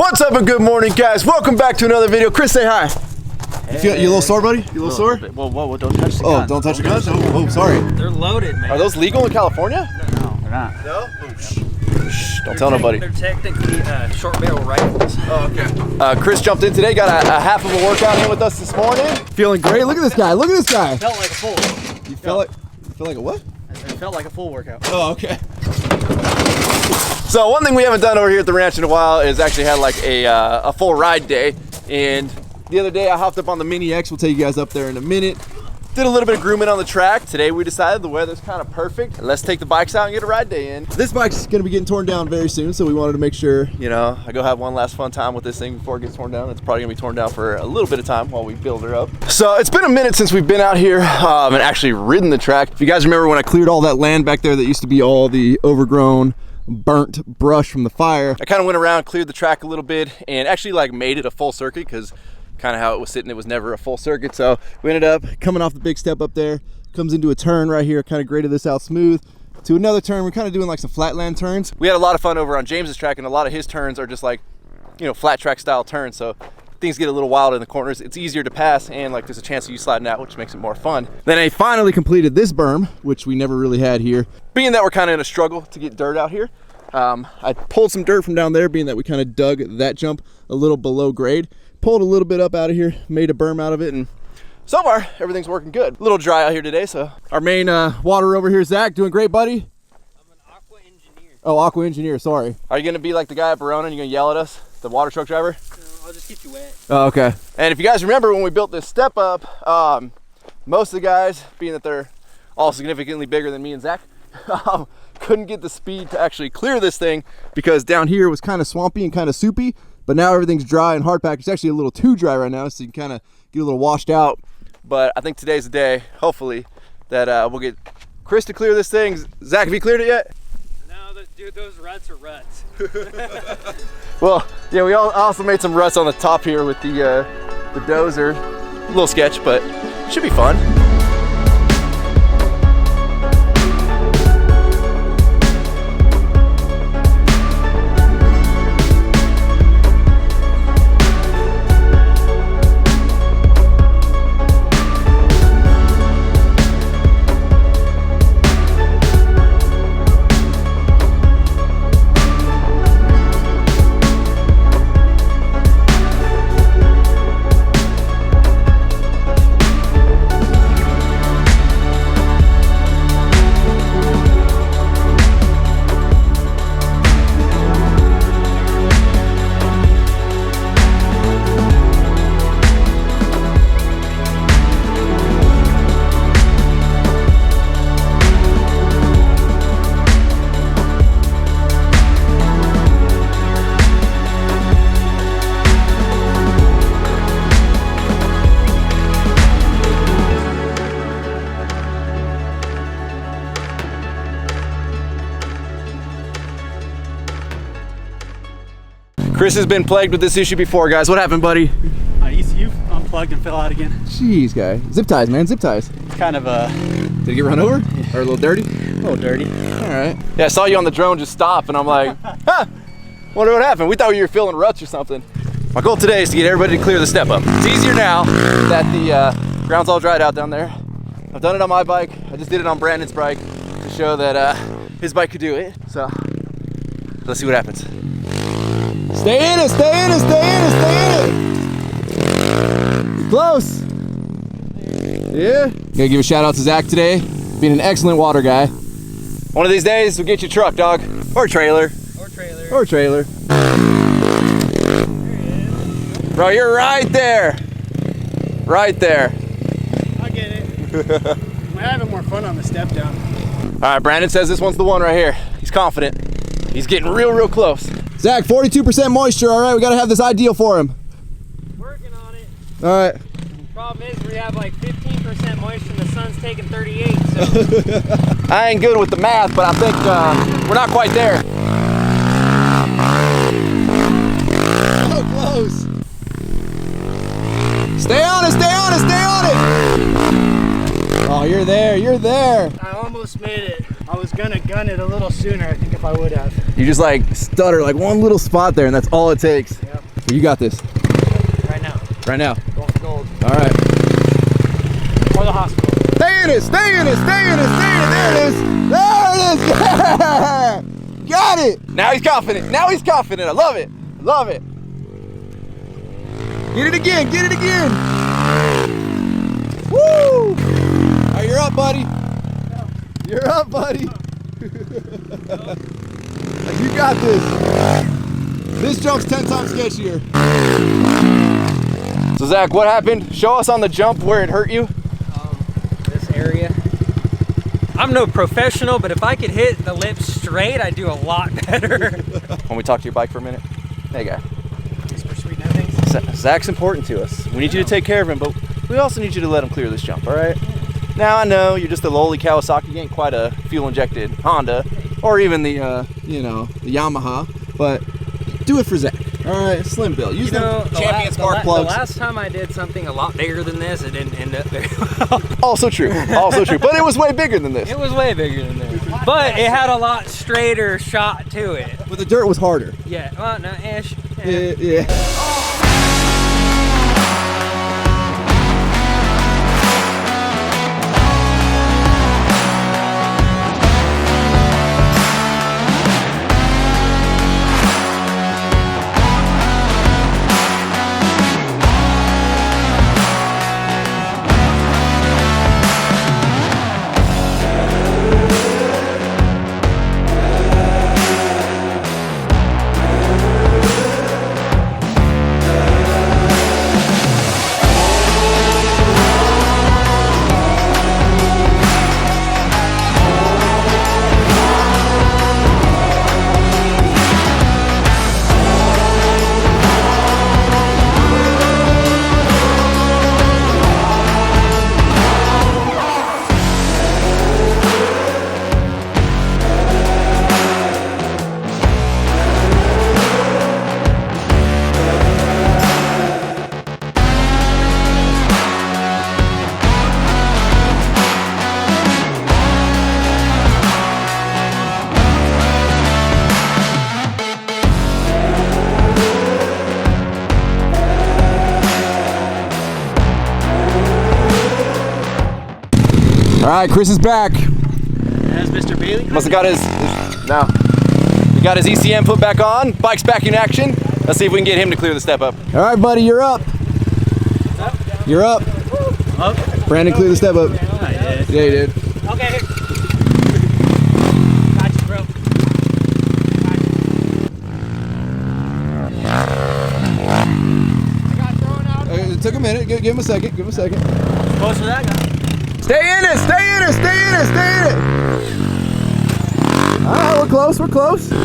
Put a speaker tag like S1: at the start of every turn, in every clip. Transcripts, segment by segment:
S1: What's up and good morning, guys? Welcome back to another video. Chris, say hi.
S2: Hey. You a little sore, buddy? You a little sore?
S3: Whoa, don't touch the gun.
S2: Oh, don't touch the gun? Oh, sorry.
S3: They're loaded, man.
S1: Are those legal in California?
S3: No, they're not.
S1: No? Oh, shh, don't tell nobody.
S3: They're technically short barrel rifles.
S1: Oh, okay. Chris jumped in today, got a half of a workout in with us this morning. Feeling great. Look at this guy. Look at this guy.
S3: Felt like a full.
S1: You felt like a what?
S3: It felt like a full workout.
S1: Oh, okay. So one thing we haven't done over here at the ranch in a while is actually had like a full ride day. And the other day I hopped up on the Mini X. We'll take you guys up there in a minute. Did a little bit of grooming on the track. Today we decided the weather's kind of perfect. Let's take the bikes out and get a ride day in. This bike's gonna be getting torn down very soon, so we wanted to make sure, you know, I go have one last fun time with this thing before it gets torn down. It's probably gonna be torn down for a little bit of time while we build her up. So it's been a minute since we've been out here and actually ridden the track. If you guys remember when I cleared all that land back there that used to be all the overgrown, burnt brush from the fire, I kind of went around, cleared the track a little bit, and actually like made it a full circuit, because kind of how it was sitting, it was never a full circuit. So we ended up coming off the big step up there, comes into a turn right here, kind of graded this out smooth to another turn. We're kind of doing like some flatland turns. We had a lot of fun over on James's track, and a lot of his turns are just like, you know, flat track style turns. So things get a little wild in the corners. It's easier to pass, and like there's a chance of you sliding out, which makes it more fun. Then I finally completed this berm, which we never really had here. Being that we're kind of in a struggle to get dirt out here, I pulled some dirt from down there, being that we kind of dug that jump a little below grade. Pulled a little bit up out of here, made a berm out of it, and so far everything's working good. A little dry out here today, so our main water over here, Zach, doing great, buddy.
S3: I'm an aqua engineer.
S1: Oh, aqua engineer, sorry. Are you gonna be like the guy at Verona and you're gonna yell at us, the water truck driver?
S3: No, I'll just get you wet.
S1: Oh, okay. And if you guys remember when we built this step up, most of the guys, being that they're all significantly bigger than me and Zach, couldn't get the speed to actually clear this thing because down here was kind of swampy and kind of soupy. But now everything's dry and hard packed. It's actually a little too dry right now, so you can kind of get a little washed out. But I think today's the day, hopefully, that we'll get Chris to clear this thing. Zach, have you cleared it yet?
S3: No, dude, those ruts are ruts.
S1: Well, yeah, we also made some ruts on the top here with the dozer. A little sketch, but it should be fun. Chris has been plagued with this issue before, guys. What happened, buddy?
S4: My ECU unplugged and fell out again.
S1: Jeez, guy. Zip ties, man. Zip ties.
S4: Kind of
S1: Did it get run over? Or a little dirty?
S4: a little dirty.
S1: All right. Yeah, I saw you on the drone just stop, and I'm like, huh, wonder what happened. We thought you were filling ruts or something. My goal today is to get everybody to clear the step up. It's easier now that the ground's all dried out down there. I've done it on my bike. I just did it on Brandon's bike to show that his bike could do it. So let's see what happens. Stay in it, stay in it, stay in it, stay in it. Close. Yeah. Gotta give a shout out to Zach today, being an excellent water guy. One of these days, we'll get you a truck, dog. Or a trailer.
S3: Or trailer.
S1: Or a trailer.
S3: There he is.
S1: Bro, you're right there. Right there.
S4: I get it. I'm having more fun on the step down.
S1: All right, Brandon says this one's the one right here. He's confident. He's getting real close. Zach, 42% moisture, all right? We gotta have this ideal for him.
S3: Working on it.
S1: All right.
S3: Problem is we have like 15% moisture and the sun's taking 38, so.
S1: I ain't good with the math, but I think we're not quite there. So close. Stay on it, stay on it, stay on it. Oh, you're there, you're there.
S4: I almost made it. I was gonna gun it a little sooner, I think, if I would have.
S1: You just like stutter like one little spot there, and that's all it takes.
S4: Yep.
S1: You got this.
S3: Right now.
S1: Right now.
S3: Going for gold.
S1: All right.
S3: Or the hospital.
S1: Stay in it, stay in it, stay in it, stay in it. There it is. There it is. Yeah! Got it. Now he's confident. Now he's confident. I love it. I love it. Get it again. Get it again. Woo! All right, you're up, buddy. You're up, buddy. You got this. This jump's 10 times sketchier. So Zach, what happened? Show us on the jump where it hurt you.
S3: This area. I'm no professional, but if I could hit the lip straight, I'd do a lot better.
S1: When we talk to your bike for a minute. Hey, guy.
S3: Thanks for sweetening things.
S1: Zach's important to us. We need you to take care of him, but we also need you to let him clear this jump, all right? Now I know you're just a lowly Kawasaki, you ain't quite a fuel-injected Honda, or even the, you know, the Yamaha, but do it for Zach. All right, slim build. Use the Champion spark plugs.
S3: The last time I did something a lot bigger than this, it didn't end up very well.
S1: Also true, also true. But it was way bigger than this.
S3: It was way bigger than this. But it had a lot straighter shot to it.
S1: But the dirt was harder.
S3: Yeah, well, no, ish.
S1: Yeah. All right, Chris is back.
S3: That's Mr. Bailey.
S1: Must have got his no. He got his ECM put back on. Bike's back in action. Let's see if we can get him to clear the step up. All right, buddy, you're up. You're up.
S3: Up.
S1: Brandon, clear the step up.
S3: I did.
S1: Yeah, you did.
S3: Okay. Got you, bro. I got thrown out.
S1: It took a minute. Give him a second. Give him a second.
S3: Close to that guy.
S1: Stay in it. Stay in it. Stay in it. Stay in it. All right, we're close. We're close. There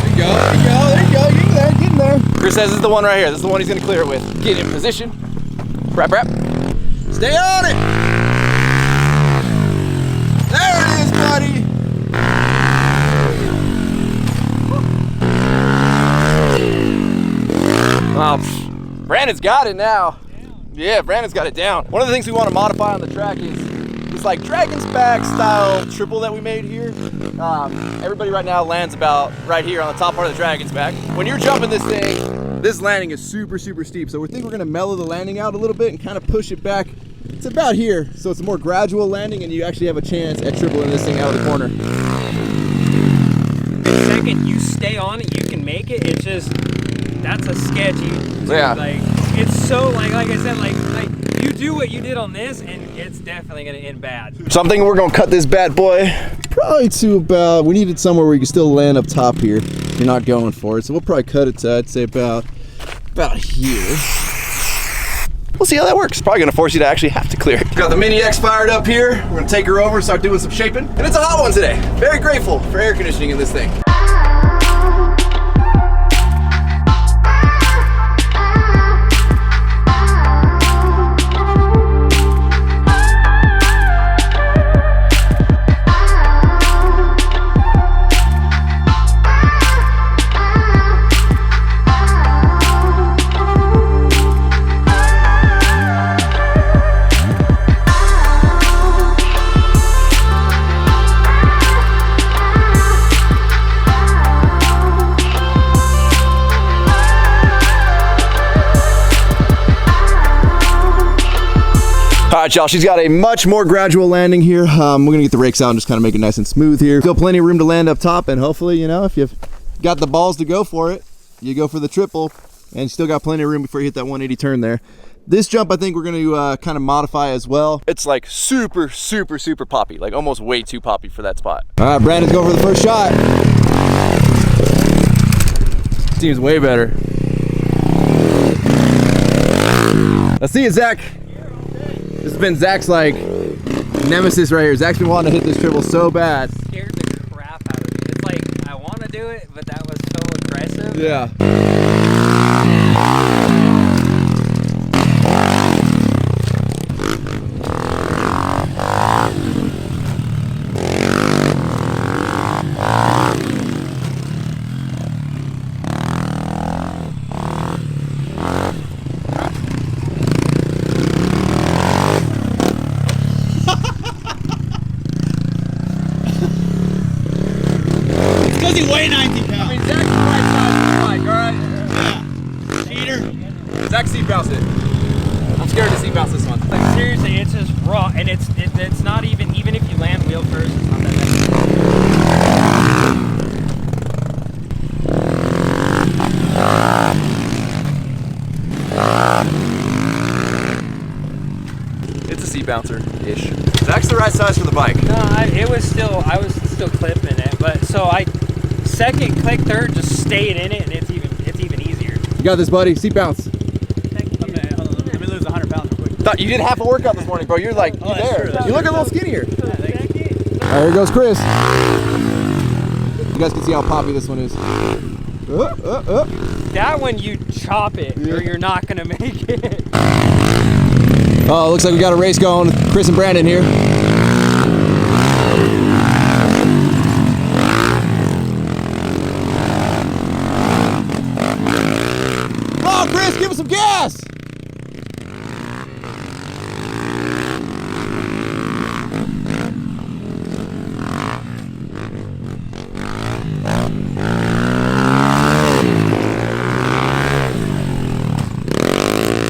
S1: you go. There you go. There you go. Get in there. Get in there. Chris says this is the one right here. This is the one he's gonna clear it with. Get in position. Wrap. Stay on it. There it is, buddy. Oh, Brandon's got it now. Yeah, Brandon's got it down. One of the things we want to modify on the track is this like Dragon's Back style triple that we made here. Everybody right now lands about right here on the top part of the Dragon's Back. When you're jumping this thing, this landing is super steep. So we think we're gonna mellow the landing out a little bit and kind of push it back. It's about here, so it's a more gradual landing and you actually have a chance at tripling this thing out of the corner.
S3: The second you stay on it, you can make it. It's just, that's a sketchy.
S1: Yeah.
S3: Like, it's so, like I said, like you do what you did on this and it's definitely gonna end bad.
S1: So I'm thinking we're gonna cut this bad boy probably to about, we needed somewhere where you can still land up top here. You're not going for it. So we'll probably cut it to, I'd say about here. We'll see how that works. Probably gonna force you to actually have to clear it. Got the Mini X fired up here. We're gonna take her over and start doing some shaping. And it's a hot one today. Very grateful for air conditioning in this thing. right, y'all, she's got a much more gradual landing here. We're gonna get the rakes out and just kind of make it nice and smooth here. Still plenty of room to land up top, and hopefully, you know, if you've got the balls to go for it, you go for the triple, and you still got plenty of room before you hit that 180 turn there. This jump, I think we're gonna kind of modify as well. It's like super, super, super poppy, like almost way too poppy for that spot. All right, Brandon's going for the first shot. Seems way better. Let's see it, Zach. This has been Zach's like nemesis right here. Zach's been wanting to hit this triple so bad.
S3: Scared the crap out of me. It's like I want to do it, but that was so aggressive.
S1: Yeah.
S2: Does he weigh 90 pounds?
S1: I mean, Zach's the right size for the bike, all right?
S2: Yeah. Cheater.
S1: Zach seat bounced it. I'm scared to seat bounce this one.
S3: Like seriously, it's just raw, and it's not even if you land wheel first, it's not that
S1: bad. It's a seat bouncer-ish. Zach's the right size for the bike.
S3: No, I was still clipping it, but so I second click third just stayed in it, and it's even easier.
S1: You got this, buddy. Seat bounce.
S2: Let me lose 100 pounds real quick.
S1: Thought you did half a workout this morning, bro. You're like, you there.
S2: True,
S1: You look a little skinnier. All right, here goes Chris. You guys can see how poppy this one is.
S3: That one you chop it, or you're not gonna make it.
S1: Oh, looks like we got a race going with Chris and Brandon here. Come on, Chris, give us some gas!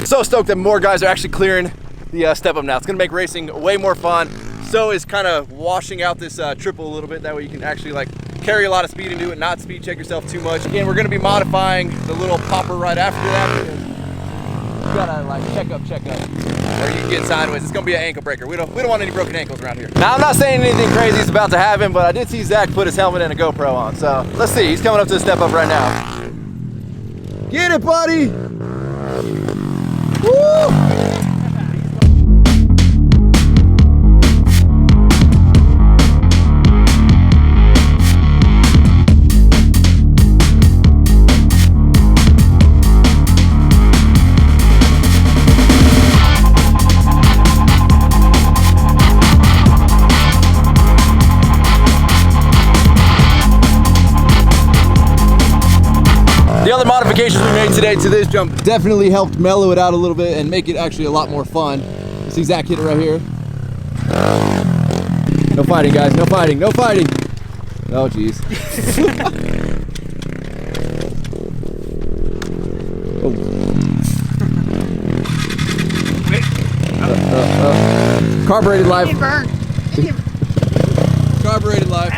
S1: So stoked that more guys are actually clearing the step up now. It's gonna make racing way more fun. So is kind of washing out this triple a little bit. That way you can actually like carry a lot of speed into it, not speed check yourself too much. Again, we're gonna be modifying the little popper right after that because you gotta like check up, or you can get sideways. It's gonna be an ankle breaker. We don't want any broken ankles around here. Now I'm not saying anything crazy is about to happen, but I did see Zach put his helmet and a GoPro on. So let's see. He's coming up to the step up right now. Get it, buddy. Woo! The other modifications we made today to this jump definitely helped mellow it out a little bit and make it actually a lot more fun. You see Zach hit it right here. No fighting, guys, no fighting, no fighting. Oh, jeez. Carbureted live. Carbureted live.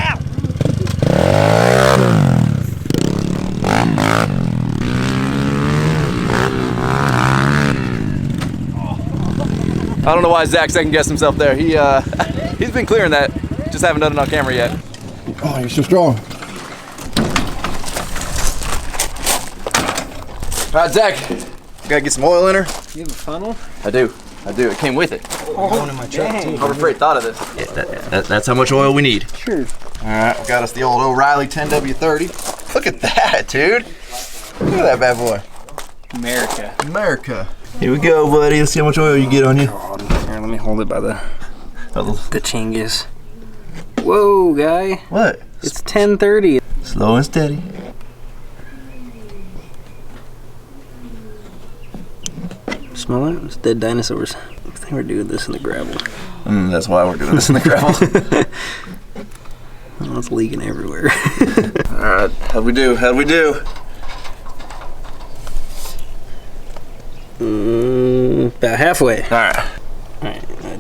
S1: I don't know why Zach second guessed himself there. He's been clearing that, just haven't done it on camera yet.
S2: Oh, you're so strong.
S1: All right, Zach, gotta get some oil in her.
S3: You have a funnel?
S1: I do. It came with it.
S3: Going in my truck too.
S1: Harbor Freight thought of this. Yeah, that's how much oil we need.
S3: Sure.
S1: All right, we got us the old O'Reilly 10W30. Look at that, dude. Look at that bad boy. America. Here we go, buddy. Let's see how much oil you get on you.
S3: Here, let me hold it by the chingus. Whoa, guy.
S1: What?
S3: It's 10:30.
S1: Slow and steady.
S3: Smell it? It's dead dinosaurs. I think we're doing this in the gravel.
S1: That's why we're doing this in the gravel.
S3: Oh, it's leaking everywhere.
S1: All right, how'd we do?
S3: About halfway.
S1: All right.
S3: All right.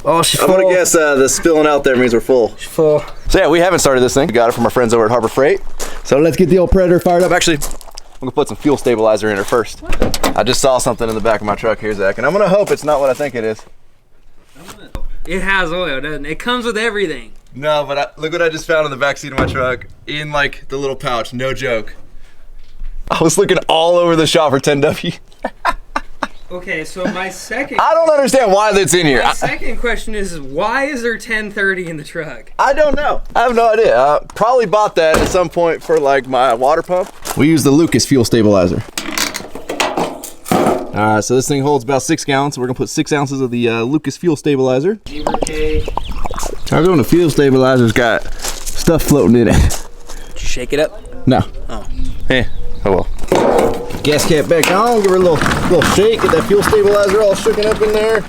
S3: Oh, she's
S1: I'm gonna guess the spilling out there means we're full.
S3: She's full.
S1: So yeah, we haven't started this thing. We got it from our friends over at Harbor Freight. So let's get the old Predator fired up. Actually, I'm gonna put some fuel stabilizer in her first. I just saw something in the back of my truck here, Zach, and I'm gonna hope it's not what I think it is.
S3: It has oil, doesn't it? It comes with everything.
S1: No, but look what I just found in the back seat of my truck, in like the little pouch. No joke. I was looking all over the shop for 10W.
S3: Okay, so my second.
S1: I don't understand why that's in here.
S3: My second question is, why is there 1030 in the truck?
S1: I don't know. I have no idea. Probably bought that at some point for like my water pump. We use the Lucas fuel stabilizer. All right, so this thing holds about 6 gallons. So we're gonna put 6 ounces of the Lucas fuel stabilizer. How come the fuel stabilizer's got stuff floating in it?
S3: Did you shake it up?
S1: No. Oh. Eh. Oh well. Gas cap back on. Give her a little shake. Get that fuel stabilizer all shooken up in there.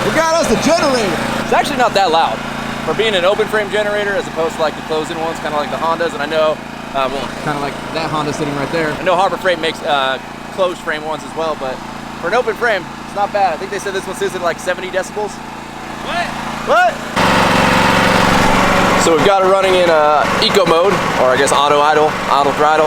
S1: We got us the generator. It's actually not that loud for being an open frame generator as opposed to like the closed-in ones, kind of like the Hondas. And I know, well, kind of like that Honda sitting right there. I know Harbor Freight makes closed frame ones as well, but for an open frame, it's not bad. I think they said this one sits at like 70 decibels. What? So we've got it running in eco mode, or I guess auto idle, auto throttle.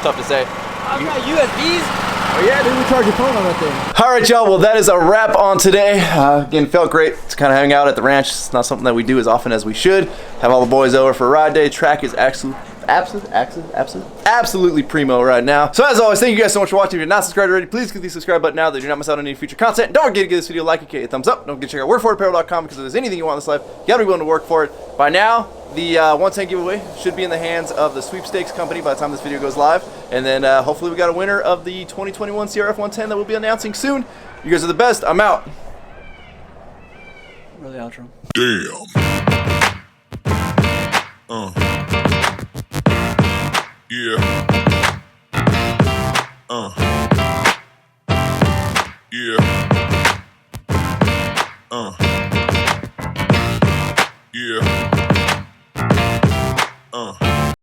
S1: Tough to say.
S3: I've got USBs.
S1: Oh yeah, dude, we charge your phone on that thing. All right, y'all, well that is a wrap on today. Again, felt great to kind of hang out at the ranch. It's not something that we do as often as we should. Have all the boys over for a ride day. Track is absolutely primo right now. So as always, thank you guys so much for watching. If you're not subscribed already, please click the subscribe button now. That you do not miss out on any future content. Don't forget to give this video a like, a thumbs up. Don't forget to check out workforapparel.com because if there's anything you want in this life, you gotta be willing to work for it. By now, the 110 giveaway should be in the hands of the sweepstakes company by the time this video goes live. And then hopefully we got a winner of the 2021 CRF 110 that we'll be announcing soon. You guys are the best. I'm out.
S2: Really outro.
S5: Damn. Yeah.